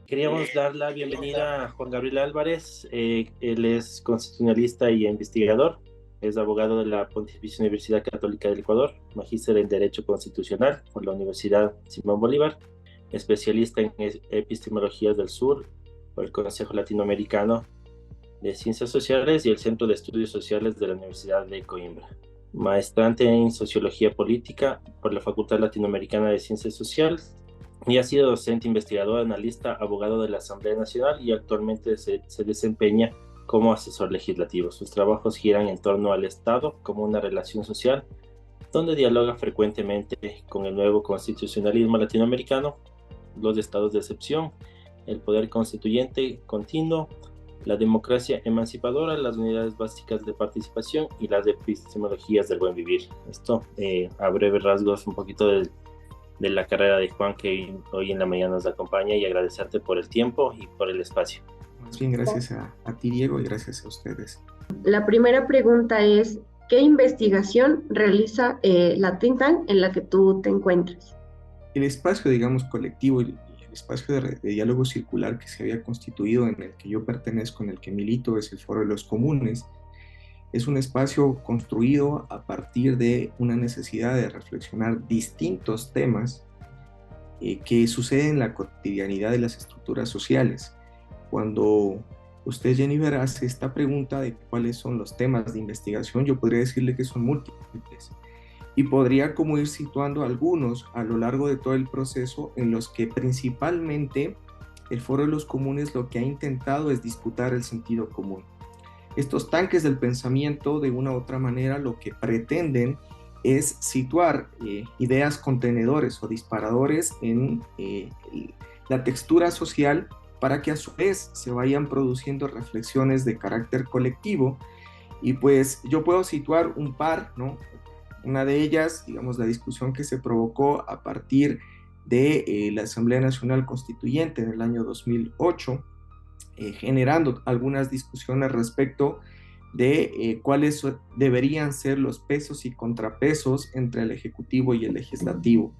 Queríamos dar la bienvenida a Juan Gabriel Álvarez. Él es constitucionalista y investigador. Es abogado de la Pontificia Universidad Católica del Ecuador, magíster en Derecho Constitucional por la Universidad Simón Bolívar, especialista en epistemologías del sur por el Consejo Latinoamericano de Ciencias Sociales y el Centro de Estudios Sociales de la Universidad de Coimbra. Maestrante en Sociología Política por la Facultad Latinoamericana de Ciencias Sociales y ha sido docente, investigador, analista, abogado de la Asamblea Nacional y actualmente se desempeña como asesor legislativo. Sus trabajos giran en torno al Estado como una relación social, donde dialoga frecuentemente con el nuevo constitucionalismo latinoamericano, los estados de excepción, el poder constituyente continuo, la democracia emancipadora, las unidades básicas de participación y las epistemologías del buen vivir. Esto, a breves rasgos, un poquito de la carrera de Juan, que hoy en la mañana nos acompaña, y agradecerte por el tiempo y por el espacio. Más bien gracias a ti, Diego, y gracias a ustedes. La primera pregunta es, ¿qué investigación realiza la think tank en la que tú te encuentras? El espacio, digamos, colectivo y el espacio de diálogo circular que se había constituido, en el que yo pertenezco, en el que milito, es el Foro de los Comunes. Es un espacio construido a partir de una necesidad de reflexionar distintos temas que suceden en la cotidianidad de las estructuras sociales. Cuando usted, Jennifer, hace esta pregunta de cuáles son los temas de investigación, yo podría decirle que son múltiples y podría como ir situando algunos a lo largo de todo el proceso, en los que principalmente el Foro de los Comunes lo que ha intentado es disputar el sentido común. Estos tanques del pensamiento, de una u otra manera, lo que pretenden es situar ideas contenedores o disparadores en la textura social, para que a su vez se vayan produciendo reflexiones de carácter colectivo. Y pues yo puedo situar un par, ¿no? Una de ellas, digamos, la discusión que se provocó a partir de la Asamblea Nacional Constituyente en el año 2008, generando algunas discusiones respecto de cuáles deberían ser los pesos y contrapesos entre el Ejecutivo y el Legislativo.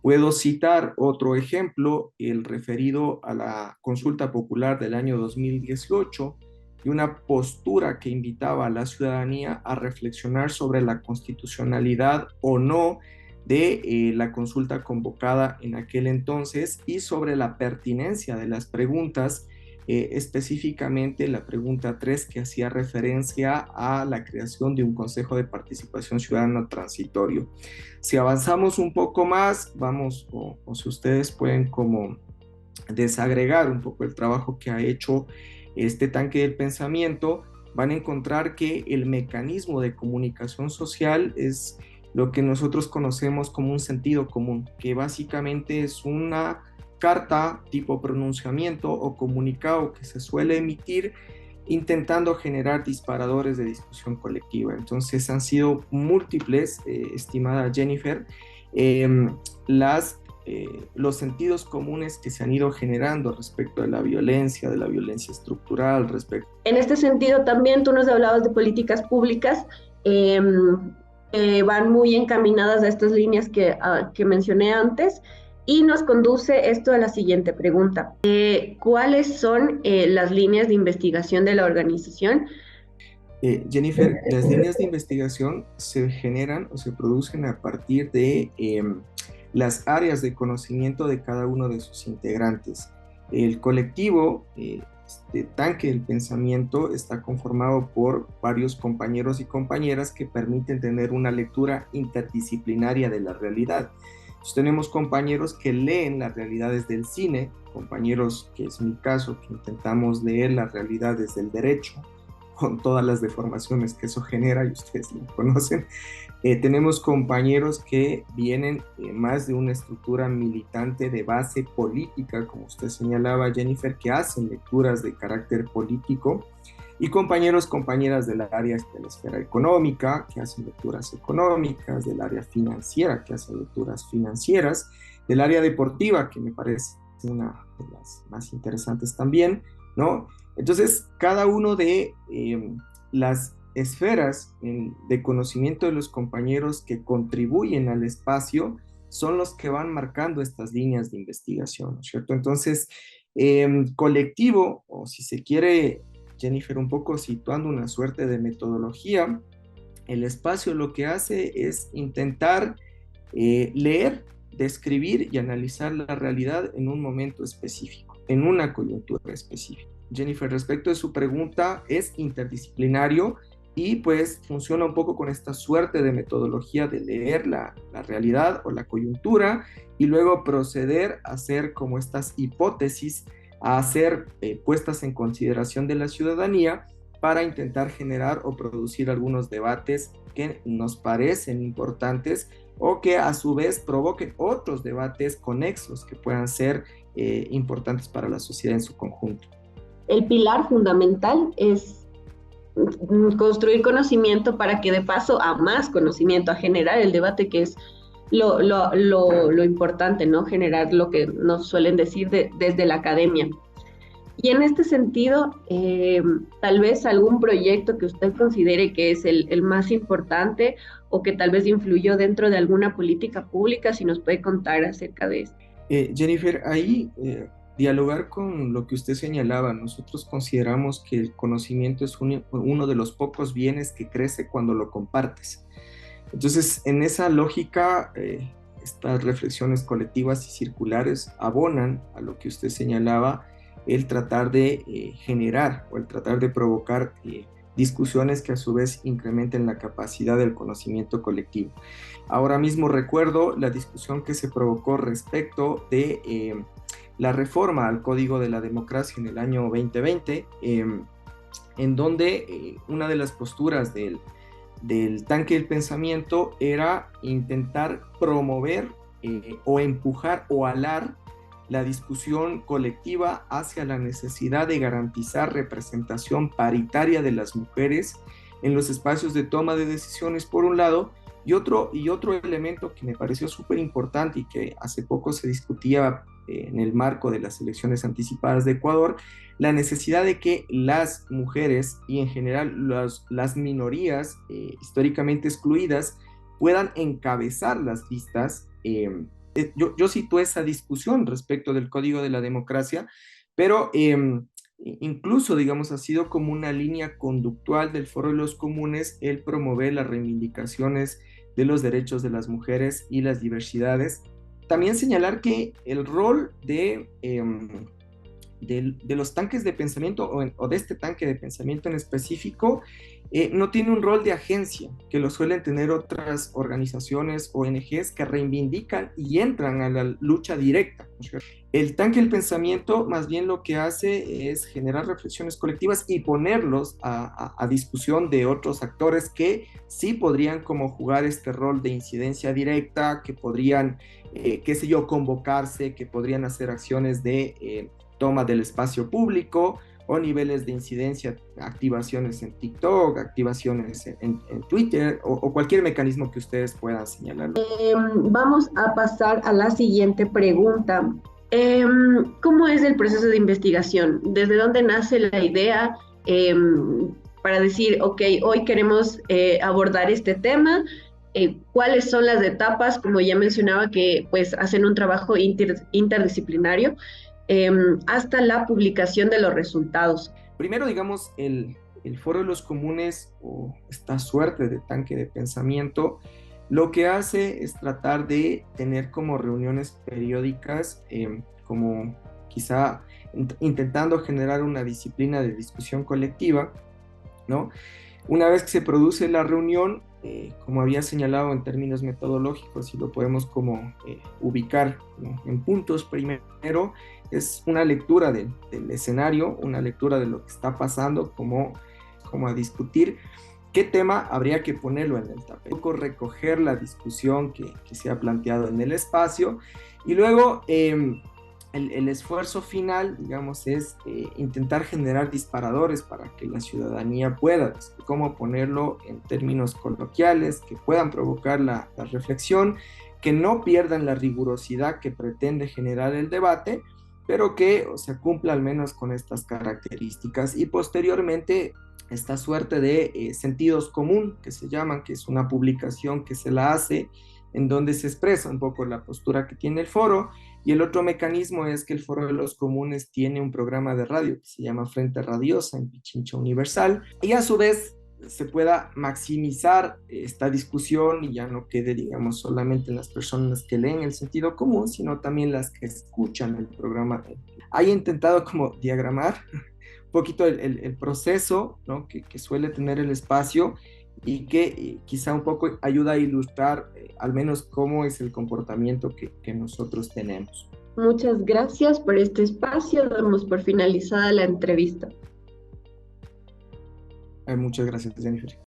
Puedo citar otro ejemplo, el referido a la consulta popular del año 2018, y una postura que invitaba a la ciudadanía a reflexionar sobre la constitucionalidad o no de la consulta convocada en aquel entonces, y sobre la pertinencia de las preguntas, específicamente la pregunta 3, que hacía referencia a la creación de un Consejo de Participación Ciudadana transitorio. Si avanzamos un poco más, vamos, o si ustedes pueden como desagregar un poco el trabajo que ha hecho este tanque del pensamiento, van a encontrar que el mecanismo de comunicación social es lo que nosotros conocemos como un sentido común, que básicamente es una carta tipo pronunciamiento o comunicado que se suele emitir intentando generar disparadores de discusión colectiva. Entonces han sido múltiples, estimada Jennifer, los sentidos comunes que se han ido generando respecto de la violencia estructural, respecto. En este sentido, también tú nos hablabas de políticas públicas van muy encaminadas a estas líneas que mencioné antes, y nos conduce esto a la siguiente pregunta. ¿Cuáles son las líneas de investigación de la organización? Jennifer, las líneas de investigación se generan o se producen a partir de las áreas de conocimiento de cada uno de sus integrantes. El colectivo, este tanque del pensamiento, está conformado por varios compañeros y compañeras que permiten tener una lectura interdisciplinaria de la realidad. Entonces, tenemos compañeros que leen las realidades del cine, compañeros, que es mi caso, que intentamos leer las realidades del derecho, con todas las deformaciones que eso genera, y ustedes lo conocen. Tenemos compañeros que vienen más de una estructura militante de base política, como usted señalaba, Jennifer, que hacen lecturas de carácter político, y compañeros, compañeras del área de la esfera económica, que hacen lecturas económicas, del área financiera, que hacen lecturas financieras, del área deportiva, que me parece una de las más interesantes también, ¿no? Entonces, cada uno de las esferas de conocimiento de los compañeros que contribuyen al espacio son los que van marcando estas líneas de investigación, ¿no es cierto? Entonces, Colectivo, o si se quiere, Jennifer, un poco situando una suerte de metodología, el espacio lo que hace es intentar leer, describir y analizar la realidad en un momento específico, en una coyuntura específica. Jennifer, respecto de su pregunta, es interdisciplinario y pues funciona un poco con esta suerte de metodología de leer la realidad o la coyuntura y luego proceder a hacer como estas hipótesis, a ser puestas en consideración de la ciudadanía para intentar generar o producir algunos debates que nos parecen importantes o que a su vez provoquen otros debates conexos que puedan ser importantes para la sociedad en su conjunto. El pilar fundamental es construir conocimiento para que de paso a más conocimiento, a generar el debate, que es lo importante, ¿no? Generar lo que nos suelen decir desde la academia. Y en este sentido, tal vez algún proyecto que usted considere que es el más importante o que tal vez influyó dentro de alguna política pública, si nos puede contar acerca de esto. Jennifer, ahí dialogar con lo que usted señalaba, nosotros consideramos que el conocimiento es uno de los pocos bienes que crece cuando lo compartes. Entonces, en esa lógica, estas reflexiones colectivas y circulares abonan a lo que usted señalaba, el tratar de generar o el tratar de provocar discusiones que a su vez incrementen la capacidad del conocimiento colectivo. Ahora mismo recuerdo la discusión que se provocó respecto de la reforma al Código de la Democracia en el año 2020, en donde una de las posturas del tanque del pensamiento era intentar promover o empujar o alar la discusión colectiva hacia la necesidad de garantizar representación paritaria de las mujeres en los espacios de toma de decisiones, por un lado, y otro elemento que me pareció súper importante y que hace poco se discutía en el marco de las elecciones anticipadas de Ecuador, la necesidad de que las mujeres y en general las minorías históricamente excluidas puedan encabezar las listas. Yo situé esa discusión respecto del Código de la Democracia, pero incluso, digamos, ha sido como una línea conductual del Foro de los Comunes el promover las reivindicaciones de los derechos de las mujeres y las diversidades. También señalar que el rol de los tanques de pensamiento o de este tanque de pensamiento en específico no tiene un rol de agencia que lo suelen tener otras organizaciones, ONGs que reivindican y entran a la lucha directa. El tanque del pensamiento más bien lo que hace es generar reflexiones colectivas y ponerlos a discusión de otros actores que sí podrían como jugar este rol de incidencia directa, que podrían, qué sé yo, convocarse, que podrían hacer acciones de toma del espacio público o niveles de incidencia, activaciones en TikTok, activaciones en Twitter o cualquier mecanismo que ustedes puedan señalar. Vamos a pasar a la siguiente pregunta. ¿Cómo es el proceso de investigación? ¿Desde dónde nace la idea para decir, ok, hoy queremos abordar este tema? ¿Cuáles son las etapas? Como ya mencionaba, que pues hacen un trabajo interdisciplinario. Hasta la publicación de los resultados. Primero, digamos, el Foro de los Comunes o esta suerte de tanque de pensamiento, lo que hace es tratar de tener como reuniones periódicas, como quizá intentando generar una disciplina de discusión colectiva, ¿no? Una vez que se produce la reunión, como había señalado en términos metodológicos, y lo podemos como ubicar, ¿no?, en puntos. Primero es una lectura del escenario, una lectura de lo que está pasando, como a discutir qué tema habría que ponerlo en el tapete, un poco recoger la discusión que se ha planteado en el espacio, y luego el esfuerzo final, digamos, es intentar generar disparadores para que la ciudadanía pueda, cómo ponerlo en términos coloquiales, que puedan provocar la reflexión, que no pierdan la rigurosidad que pretende generar el debate, pero que, o sea, cumpla al menos con estas características. Y posteriormente, esta suerte de sentidos común, que se llaman, que es una publicación que se la hace en donde se expresa un poco la postura que tiene el foro, y el otro mecanismo es que el Foro de los Comunes tiene un programa de radio que se llama Frente Radiosa en Pichincha Universal, y a su vez se pueda maximizar esta discusión y ya no quede, digamos, solamente en las personas que leen el sentido común, sino también las que escuchan el programa. He intentado como diagramar un poquito el proceso, ¿no? que suele tener el espacio y que quizá un poco ayuda a ilustrar al menos cómo es el comportamiento que nosotros tenemos. Muchas gracias por este espacio. Damos por finalizada la entrevista. Muchas gracias, Jennifer.